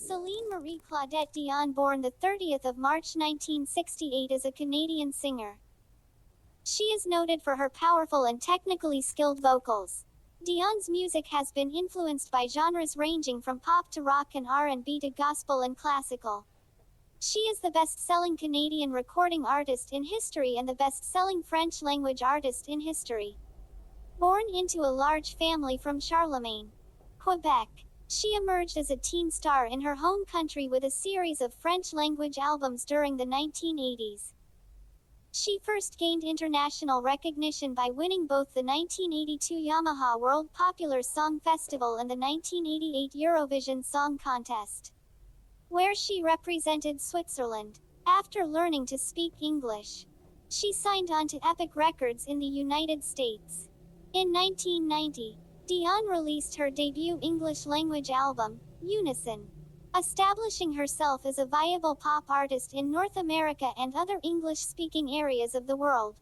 Céline Marie Claudette Dion, born the 30th of March 1968, is a Canadian singer. She is noted for her powerful and technically skilled vocals. Dion's music has been influenced by genres ranging from pop to rock and R&B to gospel and classical. She is the best-selling Canadian recording artist in history and the best-selling French-language artist in history. Born into a large family from Charlemagne, Quebec, she emerged as a teen star in her home country with a series of French-language albums during the 1980s. She first gained international recognition by winning both the 1982 Yamaha World Popular Song Festival and the 1988 Eurovision Song Contest, where she represented Switzerland. After learning to speak English, she signed on to Epic Records in the United States. In 1990, Dion released her debut English-language album, Unison, establishing herself as a viable pop artist in North America and other English-speaking areas of the world.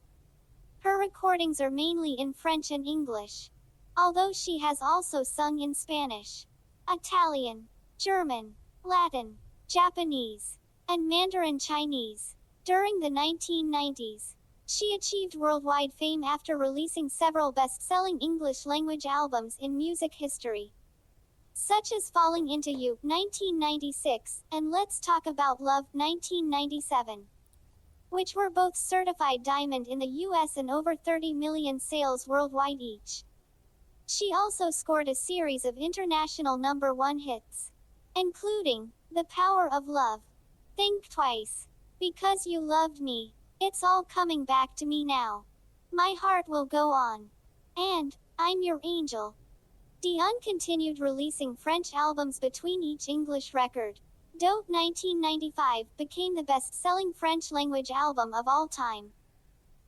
Her recordings are mainly in French and English, although she has also sung in Spanish, Italian, German, Latin, Japanese, and Mandarin Chinese. During the 1990s, she achieved worldwide fame after releasing several best-selling English-language albums in music history, such as Falling Into You, 1996, and Let's Talk About Love, 1997, which were both certified diamond in the US and over 30 million sales worldwide each. She also scored a series of international number one hits, including The Power of Love, Think Twice, Because You Loved Me, It's All Coming Back to Me Now, My Heart Will Go On, and I'm Your Angel. Dion continued releasing French albums between each English record. Dope 1995 became the best-selling French-language album of all time,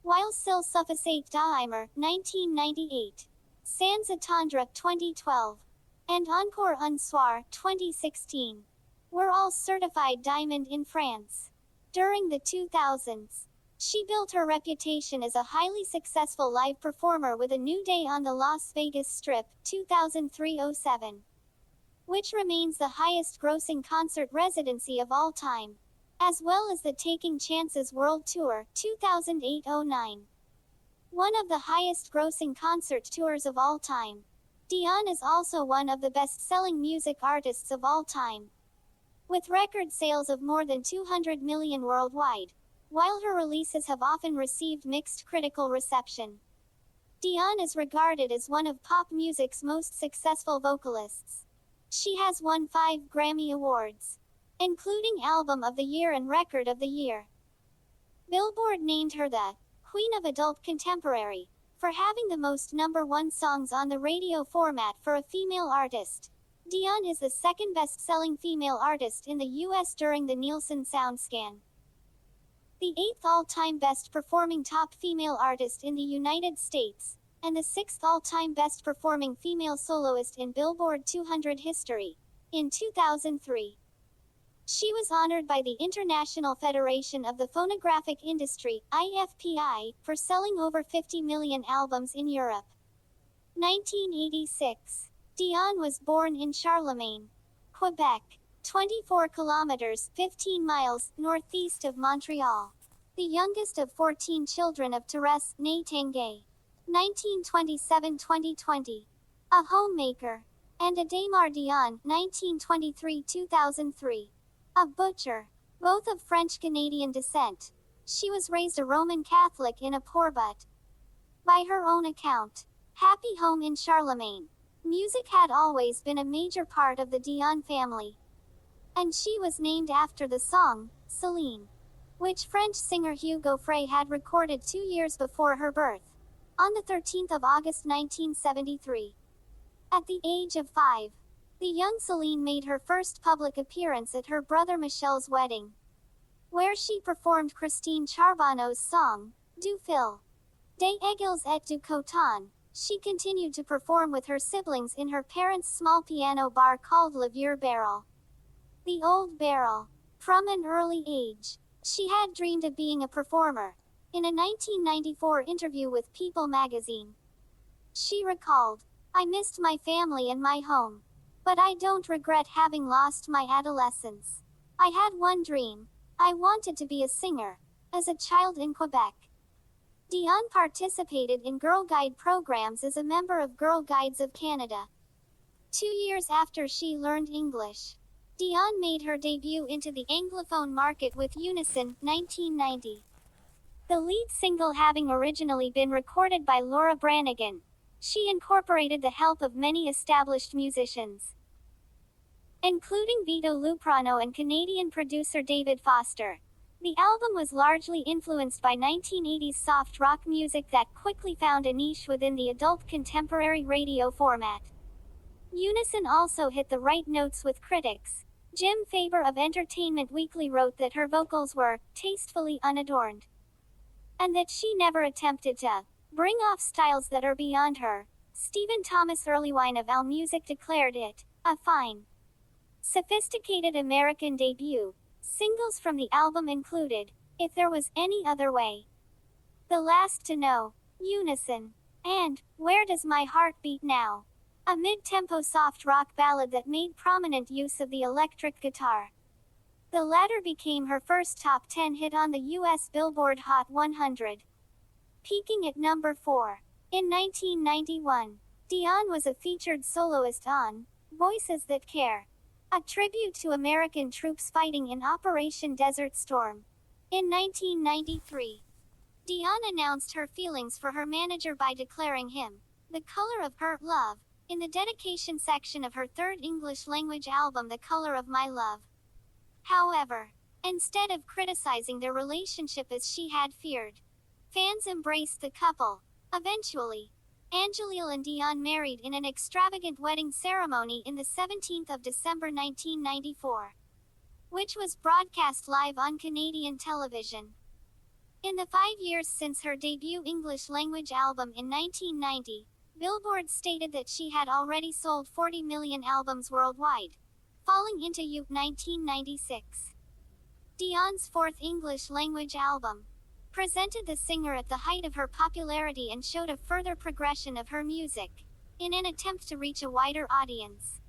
while S'il suffisait d'aimer, 1998, Sans attendre, 2012, and Encore un soir, 2016, were all certified diamond in France. During the 2000s, she built her reputation as a highly successful live performer with A New Day on the Las Vegas Strip, 2003-07, which remains the highest-grossing concert residency of all time, as well as the Taking Chances World Tour, 2008-09, one of the highest-grossing concert tours of all time. Dion is also one of the best-selling music artists of all time, with record sales of more than 200 million worldwide. While her releases have often received mixed critical reception, Dion is regarded as one of pop music's most successful vocalists. She has won 5 Grammy Awards, including Album of the Year and Record of the Year. Billboard named her the Queen of Adult Contemporary for having the most number one songs on the radio format for a female artist. Dion is the second best-selling female artist in the U.S. during the Nielsen SoundScan, the 8th all-time best-performing top female artist in the United States, and the 6th all-time best-performing female soloist in Billboard 200 history. In 2003, she was honored by the International Federation of the Phonographic Industry, IFPI, for selling over 50 million albums in Europe. 1986. Dion was born in Charlemagne, Quebec, 24 kilometers, 15 miles, northeast of Montreal. The youngest of 14 children of Thérèse, née Tanguay, 1927-2020, a homemaker, and Adémar Dion, 1923-2003, a butcher, both of French-Canadian descent. She was raised a Roman Catholic in a poor but, by her own account, happy home in Charlemagne. Music had always been a major part of the Dion family, and she was named after the song, Céline, which French singer Hugo Frey had recorded 2 years before her birth, on the 13th of August 1973. At the age of 5, the young Céline made her first public appearance at her brother Michel's wedding, where she performed Christine Charbonneau's song, Du fil des aiguilles et du coton. She continued to perform with her siblings in her parents' small piano bar called Le Vieux Barrel, the Old Barrel. From an early age, she had dreamed of being a performer. In a 1994 interview with People magazine, she recalled, "I missed my family and my home. But I don't regret having lost my adolescence. I had one dream. I wanted to be a singer. As a child in Quebec, Dion participated in Girl Guide programs as a member of Girl Guides of Canada. 2 years after she learned English, Dion made her debut into the Anglophone market with Unison, 1990. The lead single having originally been recorded by Laura Branigan, she incorporated the help of many established musicians, including Vito Luprano and Canadian producer David Foster. The album was largely influenced by 1980s soft rock music that quickly found a niche within the adult contemporary radio format. Unison also hit the right notes with critics. Jim Faber of Entertainment Weekly wrote that her vocals were tastefully unadorned, and that she never attempted to bring off styles that are beyond her. Stephen Thomas Erlewine of AllMusic declared it a fine, sophisticated American debut. Singles from the album included If There Was Any Other Way, The Last to Know, Unison, and Where Does My Heart Beat Now? A mid-tempo soft rock ballad that made prominent use of the electric guitar. The latter became her first top 10 hit on the US Billboard Hot 100, peaking at number 4. In 1991, Dion was a featured soloist on Voices That Care, a tribute to American troops fighting in Operation Desert Storm. In 1993, Dion announced her feelings for her manager by declaring him the color of her love in the dedication section of her third English language album, The Color of My Love. However, instead of criticizing their relationship as she had feared, fans embraced the couple. Eventually, Angelil and Dion married in an extravagant wedding ceremony in the 17th of December 1994, which was broadcast live on Canadian television. In the 5 years since her debut English language album in 1990, Billboard stated that she had already sold 40 million albums worldwide, falling into 1996. Dion's fourth English language album presented the singer at the height of her popularity and showed a further progression of her music, in an attempt to reach a wider audience.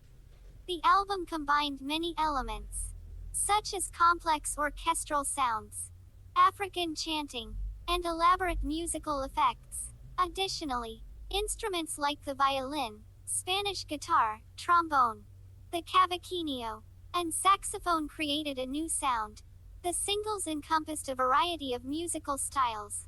The album combined many elements, such as complex orchestral sounds, African chanting, and elaborate musical effects. Additionally, instruments like the violin, Spanish guitar, trombone, the cavaquinho, and saxophone created a new sound. The singles encompassed a variety of musical styles.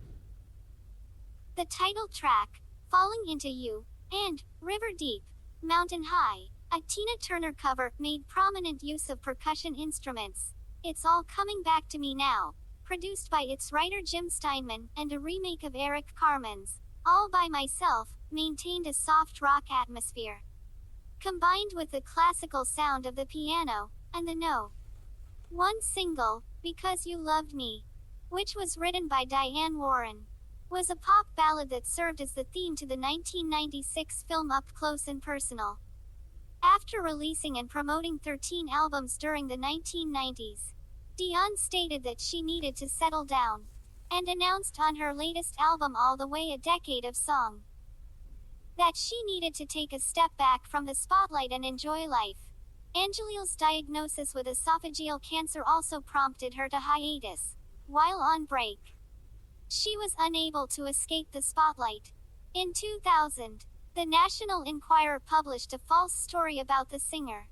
The title track, Falling Into You, and River Deep, Mountain High, a Tina Turner cover, made prominent use of percussion instruments. It's All Coming Back to Me Now, produced by its writer Jim Steinman, and a remake of Eric Carmen's All By Myself, maintained a soft rock atmosphere, combined with the classical sound of the piano, and the No. 1 single, Because You Loved Me, which was written by Diane Warren, was a pop ballad that served as the theme to the 1996 film Up Close and Personal. After releasing and promoting 13 albums during the 1990s, Dion stated that she needed to settle down, and announced on her latest album All the Way, A Decade of Song, that she needed to take a step back from the spotlight and enjoy life. Angelil's diagnosis with esophageal cancer also prompted her to hiatus. While on break, she was unable to escape the spotlight. In 2000, the National Enquirer published a false story about the singer,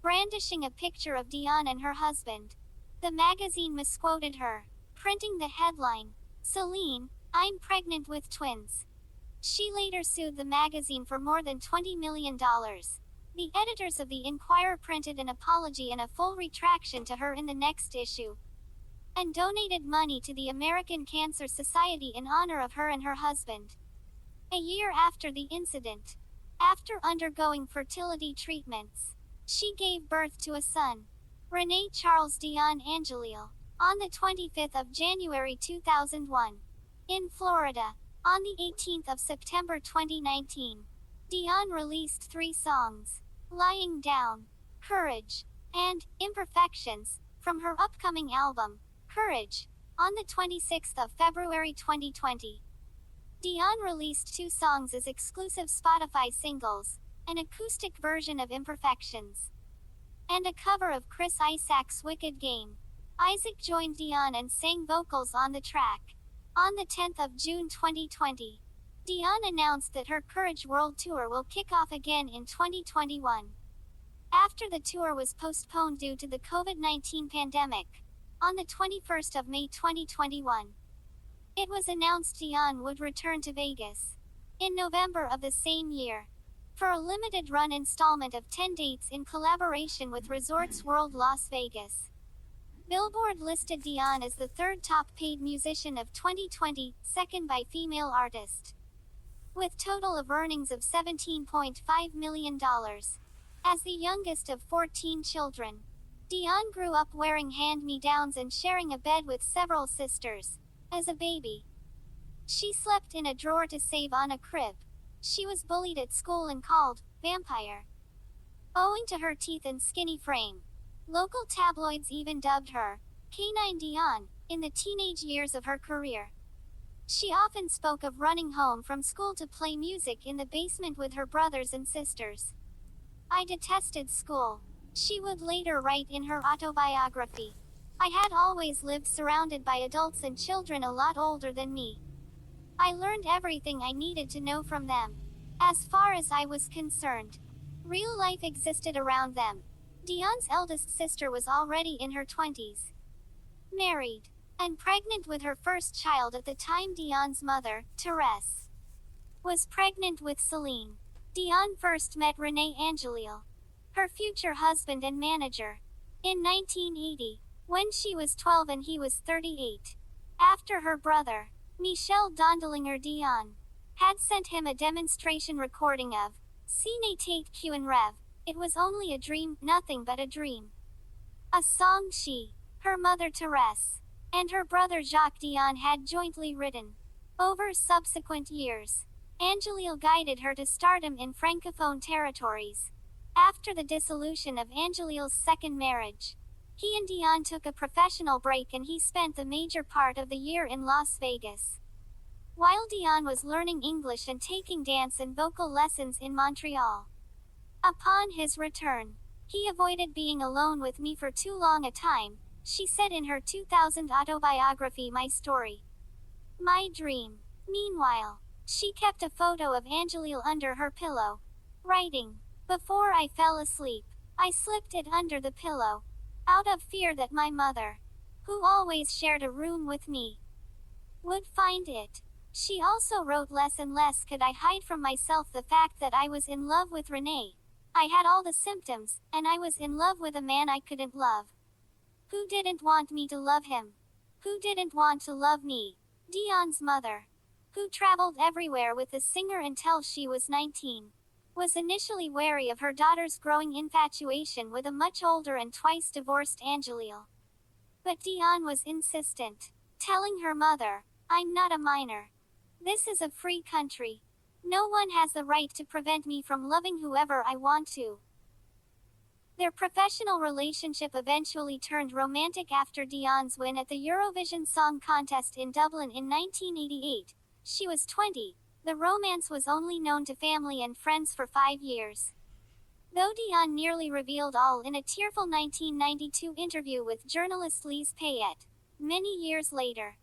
brandishing a picture of Dion and her husband. The magazine misquoted her, printing the headline, "Céline, I'm pregnant with twins." She later sued the magazine for more than $20 million. The editors of the Enquirer printed an apology and a full retraction to her in the next issue, and donated money to the American Cancer Society in honor of her and her husband. A year after the incident, after undergoing fertility treatments, she gave birth to a son, René Charles Dion Angelil, on the 25th of January 2001, in Florida. On the 18th of September 2019, Dion released 3 songs, Lying Down, Courage, and Imperfections, from her upcoming album, Courage, on the 26th of February 2020. Dion released 2 songs as exclusive Spotify singles, an acoustic version of Imperfections, and a cover of Chris Isaak's Wicked Game. Isaac joined Dion and sang vocals on the track. On the 10th of June 2020, Dion announced that her Courage World Tour will kick off again in 2021. After the tour was postponed due to the COVID-19 pandemic, on the 21st of May 2021, it was announced Dion would return to Vegas in November of the same year for a limited run installment of 10 dates in collaboration with Resorts World Las Vegas. Billboard listed Dion as the third top paid musician of 2020, second by female artist, with total of earnings of $17.5 million. As the youngest of 14 children, Dion grew up wearing hand-me-downs and sharing a bed with several sisters. As a baby, she slept in a drawer to save on a crib. She was bullied at school and called vampire, owing to her teeth and skinny frame. Local tabloids even dubbed her Canine Dion in the teenage years of her career. She often spoke of running home from school to play music in the basement with her brothers and sisters. "I detested school," she would later write in her autobiography. "I had always lived surrounded by adults and children a lot older than me. I learned everything I needed to know from them. As far as I was concerned, real life existed around them." Dion's eldest sister was already in her 20s, married, and pregnant with her first child at the time. Dion's mother, Therese, was pregnant with Céline. Dion first met René Angélil, her future husband and manager, in 1980, when she was 12 and he was 38. After her brother, Michel Dondelinger Dion, had sent him a demonstration recording of Cine Tate Q and Rev, "It Was Only a Dream, Nothing But a Dream," a song she, her mother Therese, and her brother Jacques Dion had jointly written. Over subsequent years, Angélil guided her to stardom in francophone territories. After the dissolution of Angélil's second marriage, he and Dion took a professional break and he spent the major part of the year in Las Vegas, while Dion was learning English and taking dance and vocal lessons in Montreal. Upon his return, he avoided being alone with me for too long a time, she said in her 2000 autobiography My Story, My Dream. Meanwhile, she kept a photo of Angélil under her pillow, writing, "Before I fell asleep, I slipped it under the pillow, out of fear that my mother, who always shared a room with me, would find it." She also wrote, "Less and less could I hide from myself the fact that I was in love with René. I had all the symptoms, and I was in love with a man I couldn't love. Who didn't want me to love him? Who didn't want to love me?" Dion's mother, who traveled everywhere with the singer until she was 19, was initially wary of her daughter's growing infatuation with a much older and twice divorced Angélil. But Dion was insistent, telling her mother, "I'm not a minor. This is a free country. No one has the right to prevent me from loving whoever I want to." Their professional relationship eventually turned romantic after Dion's win at the Eurovision Song Contest in Dublin in 1988. She was 20. The romance was only known to family and friends for 5 years, though Dion nearly revealed all in a tearful 1992 interview with journalist Lise Payette. Many years later,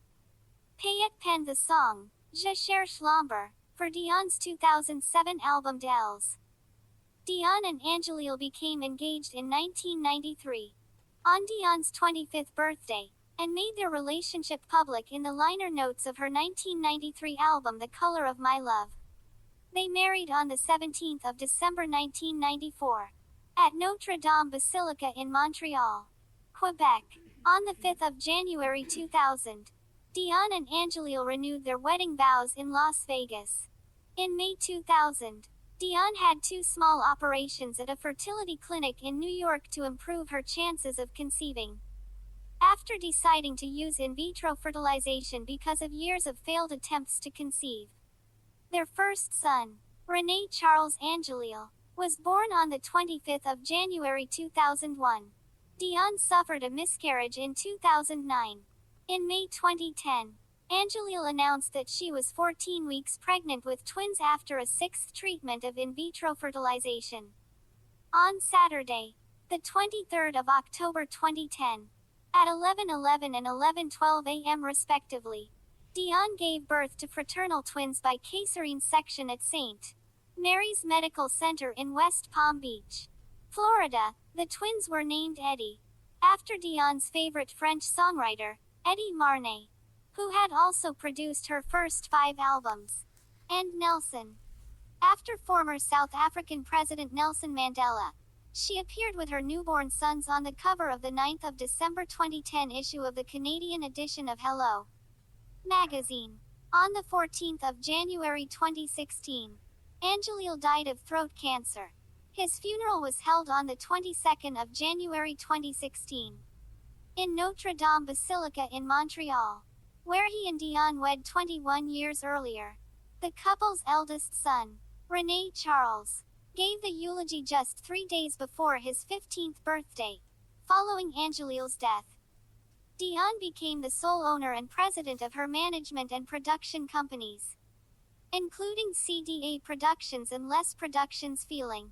Payette penned the song, Je cherche l'ombre, for Dion's 2007 album Dells. Dion and Angélil became engaged in 1993, on Dion's 25th birthday, and made their relationship public in the liner notes of her 1993 album The Color of My Love. They married on the 17th of December 1994, at Notre Dame Basilica in Montreal, Quebec. On the 5th of January 2000, Dion and Angélil renewed their wedding vows in Las Vegas. In May 2000, Dion had 2 small operations at a fertility clinic in New York to improve her chances of conceiving. After deciding to use in vitro fertilization because of years of failed attempts to conceive, their first son, René Charles Angélil, was born on the 25th of January 2001. Dion suffered a miscarriage in 2009. In May 2010, Angelil announced that she was 14 weeks pregnant with twins after a sixth treatment of in vitro fertilization. On Saturday, the 23rd of October 2010, at 11:11 and 11:12 a.m. respectively, Dion gave birth to fraternal twins by caesarean section at St. Mary's Medical Center in West Palm Beach, Florida. The twins were named Eddie, after Dion's favorite French songwriter, Eddie Marnay, who had also produced her first 5 albums, and Nelson, after former South African President Nelson Mandela. She appeared with her newborn sons on the cover of the 9th of December 2010 issue of the Canadian edition of Hello magazine. On the 14th of January 2016, Angelil died of throat cancer. His funeral was held on the 22nd of January 2016 in Notre Dame Basilica in Montreal, where he and Dion wed 21 years earlier. The couple's eldest son, René Charles, gave the eulogy just 3 days before his 15th birthday, following Angelil's death. Dion became the sole owner and president of her management and production companies, including CDA Productions and Les Productions Feeling.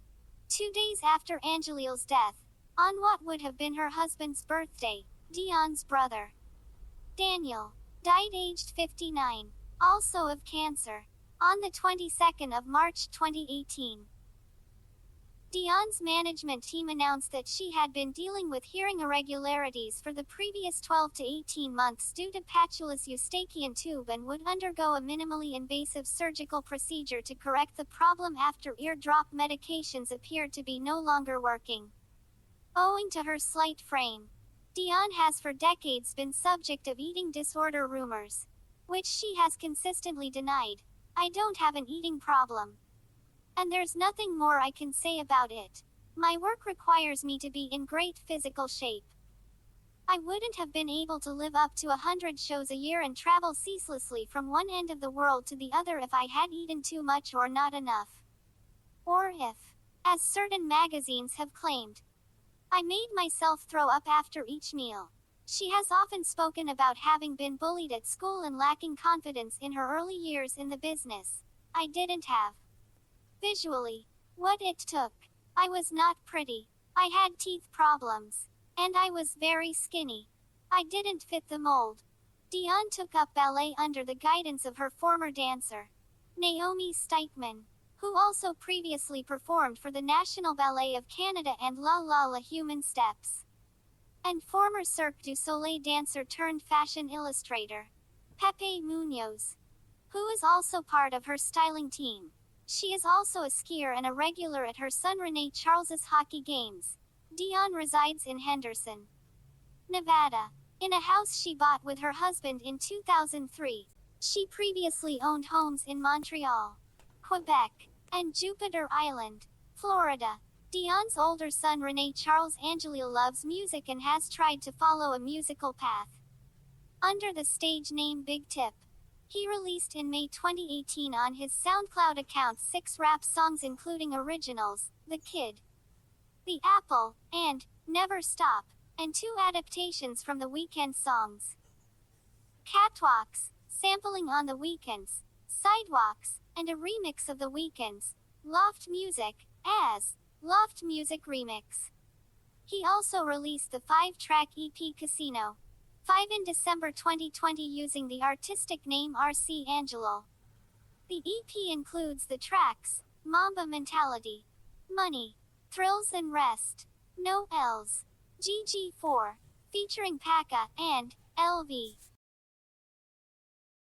2 days after Angelil's death, on what would have been her husband's birthday, Dion's brother, Daniel, died aged 59, also of cancer, on the 22nd of March 2018. Dion's management team announced that she had been dealing with hearing irregularities for the previous 12 to 18 months due to patulous eustachian tube and would undergo a minimally invasive surgical procedure to correct the problem after eardrop medications appeared to be no longer working. Owing to her slight frame, Dion has for decades been subject of eating disorder rumors, which she has consistently denied. "I don't have an eating problem, and there's nothing more I can say about it. My work requires me to be in great physical shape. I wouldn't have been able to live up to 100 shows a year and travel ceaselessly from one end of the world to the other if I had eaten too much or not enough. Or if, as certain magazines have claimed, I made myself throw up after each meal." She has often spoken about having been bullied at school and lacking confidence in her early years in the business. "I didn't have visually what it took. I was not pretty. I had teeth problems. And I was very skinny. I didn't fit the mold." Dion took up ballet under the guidance of her former dancer, Naomi Steitman, who also previously performed for the National Ballet of Canada and La La La Human Steps, and former Cirque du Soleil dancer turned fashion illustrator, Pepe Munoz, who is also part of her styling team. She is also a skier and a regular at her son René Charles's hockey games. Dion resides in Henderson, Nevada, in a house she bought with her husband in 2003. She previously owned homes in Montreal, Quebec, and Jupiter Island, Florida. Dion's older son René Charles Angelil loves music and has tried to follow a musical path under the stage name Big Tip. He released in May 2018 on his SoundCloud account 6 rap songs including originals, The Kid, The Apple, and Never Stop, and 2 adaptations from The Weeknd songs, Catwalks, sampling On the Weeknd's Sidewalks, and a remix of The Weeknd's Loft Music, as Loft Music Remix. He also released the 5-track EP Casino 5 in December 2020 using the artistic name RC Angelil. The EP includes the tracks Mamba Mentality, Money, Thrills and Rest, No L's, GG4, featuring Paka, and LV.